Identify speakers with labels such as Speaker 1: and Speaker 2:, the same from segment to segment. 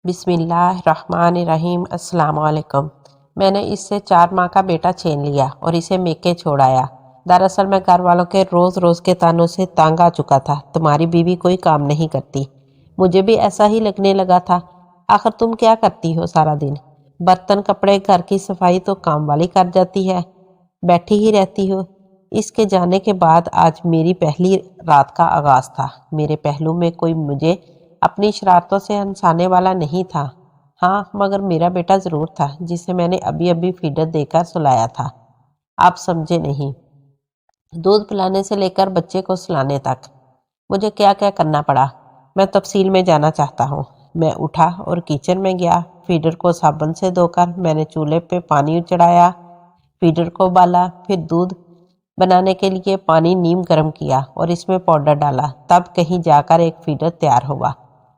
Speaker 1: بسم اللہ الرحمن الرحیم۔ السلام علیکم۔ میں نے اس سے 4 ماہ کا بیٹا چھین لیا اور اسے میکے چھوڑایا۔ دراصل میں گھر والوں کے روز روز کے تانوں سے تانگ آ چکا تھا۔ تمہاری بیوی کوئی کام نہیں کرتی۔ مجھے بھی ایسا ہی لگنے لگا تھا۔ آخر تم کیا کرتی ہو سارا دن؟ برتن کپڑے گھر کی صفائی تو کام والی کر جاتی ہے، بیٹھی ہی رہتی ہو۔ اس کے جانے کے بعد آج میری پہلی رات کا آغاز تھا۔ میرے پہلو میں کوئی مجھے اپنی شرارتوں سے ہنسانے والا نہیں تھا۔ ہاں، مگر میرا بیٹا ضرور تھا جسے میں نے ابھی فیڈر دے کر سلایا تھا۔ آپ سمجھے نہیں؟ دودھ پلانے سے لے کر بچے کو سلانے تک مجھے کیا کیا کرنا پڑا، میں تفصیل میں جانا چاہتا ہوں۔ میں اٹھا اور کچن میں گیا۔ فیڈر کو صابن سے دھو کر میں نے چولہے پہ پانی چڑھایا، فیڈر کو ابالا، پھر دودھ بنانے کے لیے پانی نیم گرم کیا اور اس میں پاؤڈر ڈالا، تب کہیں جا کر ایک فیڈر تیار ہوا۔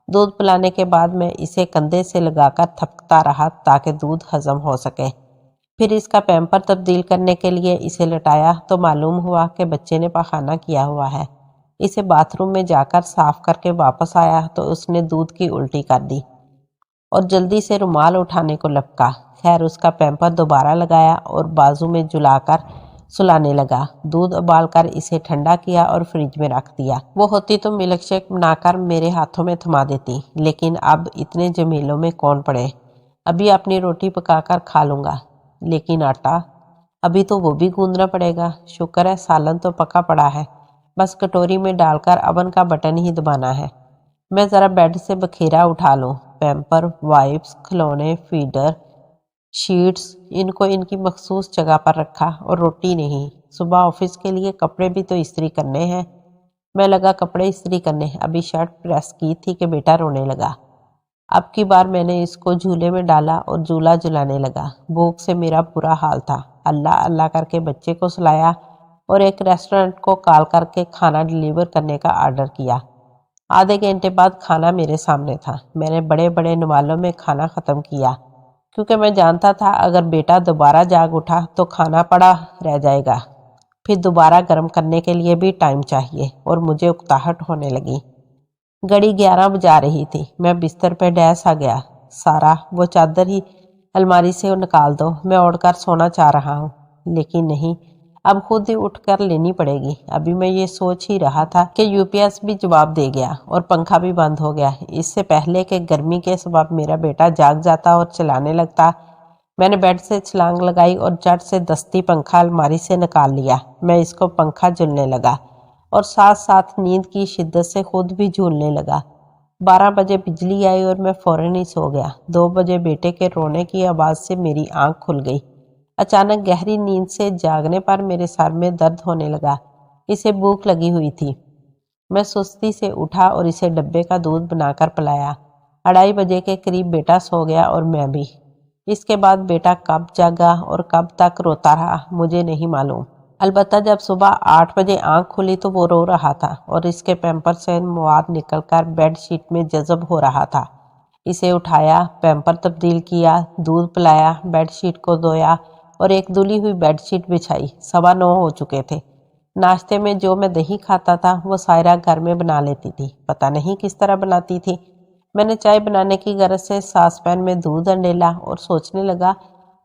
Speaker 1: دودھ پلانے کے بعد میں اسے کندھے سے لگا کر تھپکتا رہا تاکہ دودھ ہضم ہو سکے۔ پھر اس کا پیمپر تبدیل کرنے کے لیے اسے لٹایا تو معلوم ہوا کہ بچے نے پاخانہ کیا ہوا ہے۔ اسے باتھ روم میں جا کر صاف کر کے واپس آیا تو اس نے دودھ کی الٹی کر دی اور جلدی سے رومال اٹھانے کو لپکا۔ خیر، اس کا پیمپر دوبارہ لگایا اور بازو میں جلا کر سلانے لگا۔ دودھ ابال کر اسے ٹھنڈا کیا اور فریج میں رکھ دیا۔ وہ ہوتی تو ملک شیک بنا کر میرے ہاتھوں میں تھما دیتی، لیکن اب اتنے جمیلوں میں کون پڑے۔ ابھی اپنی روٹی پکا کر کھا لوں گا، لیکن آٹا ابھی تو وہ بھی گوندنا پڑے گا۔ شکر ہے سالن تو پکا پڑا ہے، بس کٹوری میں ڈال کر اوون کا بٹن ہی دبانا ہے۔ میں ذرا بیڈ سے بکھیرا اٹھا لوں۔ پیمپر، وائپس، کھلونے، فیڈر، شیٹس، ان کو ان کی مخصوص جگہ پر رکھا اور روٹی نہیں۔ صبح آفس کے لیے کپڑے بھی تو استری کرنے ہیں۔ میں لگا کپڑے استری کرنے، ابھی شرٹ پریس کی تھی کہ بیٹا رونے لگا۔ اب کی بار میں نے اس کو جھولے میں ڈالا اور جھولا جھلانے لگا۔ بھوک سے میرا برا حال تھا۔ اللہ اللہ کر کے بچے کو سلایا اور ایک ریسٹورنٹ کو کال کر کے کھانا ڈیلیور کرنے کا آرڈر کیا۔ آدھے گھنٹے بعد کھانا میرے سامنے تھا۔ میں نے بڑے بڑے نوالوں میں کھانا ختم کیا، کیونکہ میں جانتا تھا اگر بیٹا دوبارہ جاگ اٹھا تو کھانا پڑا رہ جائے گا، پھر دوبارہ گرم کرنے کے لیے بھی ٹائم چاہیے، اور مجھے اکتاہٹ ہونے لگی۔ گھڑی 11 بجا رہی تھی۔ میں بستر پہ ڈیس آ گیا۔ سارا، وہ چادر ہی الماری سے نکال دو، میں اوڑھ کر سونا چاہ رہا ہوں، لیکن نہیں، اب خود ہی اٹھ کر لینی پڑے گی۔ ابھی میں یہ سوچ ہی رہا تھا کہ UPS بھی جواب دے گیا اور پنکھا بھی بند ہو گیا۔ اس سے پہلے کہ گرمی کے سبب میرا بیٹا جاگ جاتا اور چلانے لگتا، میں نے بیڈ سے چھلانگ لگائی اور جٹ سے دستی پنکھا الماری سے نکال لیا۔ میں اس کو پنکھا جھولنے لگا اور ساتھ ساتھ نیند کی شدت سے خود بھی جھولنے لگا۔ 12 بجے بجلی آئی اور میں فوراً ہی سو گیا۔ 2 بجے بیٹے کے رونے کی آواز سے میری آنکھ کھل گئی۔ اچانک گہری نیند سے جاگنے پر میرے سر میں درد ہونے لگا۔ اسے بھوک لگی ہوئی تھی۔ میں سستی سے اٹھا اور اسے ڈبے کا دودھ بنا کر پلایا۔ 2:30 بجے کے قریب بیٹا سو گیا اور میں بھی۔ اس کے بعد بیٹا کب جاگا اور کب تک روتا رہا مجھے نہیں معلوم۔ البتہ جب صبح 8 بجے آنکھ کھلی تو وہ رو رہا تھا اور اس کے پیمپر سے مواد نکل کر بیڈ شیٹ میں جذب ہو رہا تھا۔ اسے اٹھایا، پیمپر تبدیل کیا، دودھ پلایا، بیڈ شیٹ کو دھویا اور ایک دھلی ہوئی بیڈ شیٹ بچھائی۔ 9:15 ہو چکے تھے۔ ناشتے میں جو میں دہی کھاتا تھا وہ سائرہ گھر میں بنا لیتی تھی، پتہ نہیں کس طرح بناتی تھی۔ میں نے چائے بنانے کی غرض سے ساس پین میں دودھ انڈیلا اور سوچنے لگا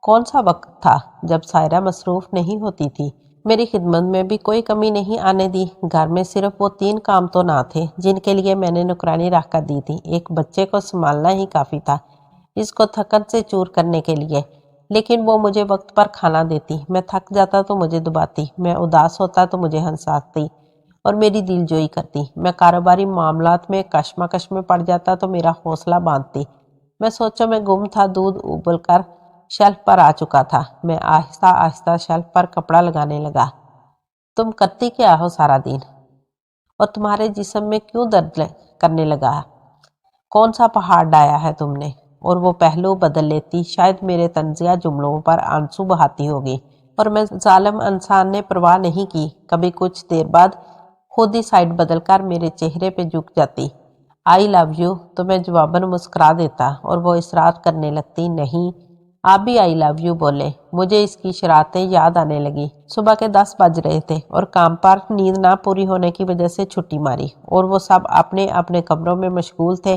Speaker 1: کون سا وقت تھا جب سائرہ مصروف نہیں ہوتی تھی۔ میری خدمت میں بھی کوئی کمی نہیں آنے دی۔ گھر میں صرف وہ 3 کام تو نہ تھے جن کے لیے میں نے نوکرانی رکھ کر دی تھی۔ ایک، بچے کو سنبھالنا ہی کافی تھا اس کو تھکن سے چور کرنے کے لیے، لیکن وہ مجھے وقت پر کھانا دیتی۔ میں تھک جاتا تو مجھے دباتی، میں اداس ہوتا تو مجھے ہنساتی اور میری دل جوئی کرتی۔ میں کاروباری معاملات میں کشمکش میں پڑ جاتا تو میرا حوصلہ باندھتی۔ میں سوچوں میں گم تھا۔ دودھ ابل کر شیلف پر آ چکا تھا۔ میں آہستہ آہستہ شیلف پر کپڑا لگانے لگا۔ تم کرتی کیا ہو سارا دن؟ اور تمہارے جسم میں کیوں درد کرنے لگا؟ کون سا پہاڑ ڈھایا ہے تم نے؟ اور وہ پہلو بدل لیتی، شاید میرے طنزیہ جملوں پر آنسو بہاتی ہوگی، اور میں ظالم انسان نے پرواہ نہیں کی۔ کبھی کچھ دیر بعد خود ہی سائڈ بدل کر میرے چہرے پہ جھک جاتی۔ آئی لو یو، تو میں جواباً مسکرا دیتا اور وہ اصرار کرنے لگتی، نہیں آپ بھی آئی لو یو بولے۔ مجھے اس کی شرارتیں یاد آنے لگی۔ صبح کے 10 بج رہے تھے اور کام پر نیند نہ پوری ہونے کی وجہ سے چھٹی ماری، اور وہ سب اپنے اپنے کمروں میں مشغول تھے۔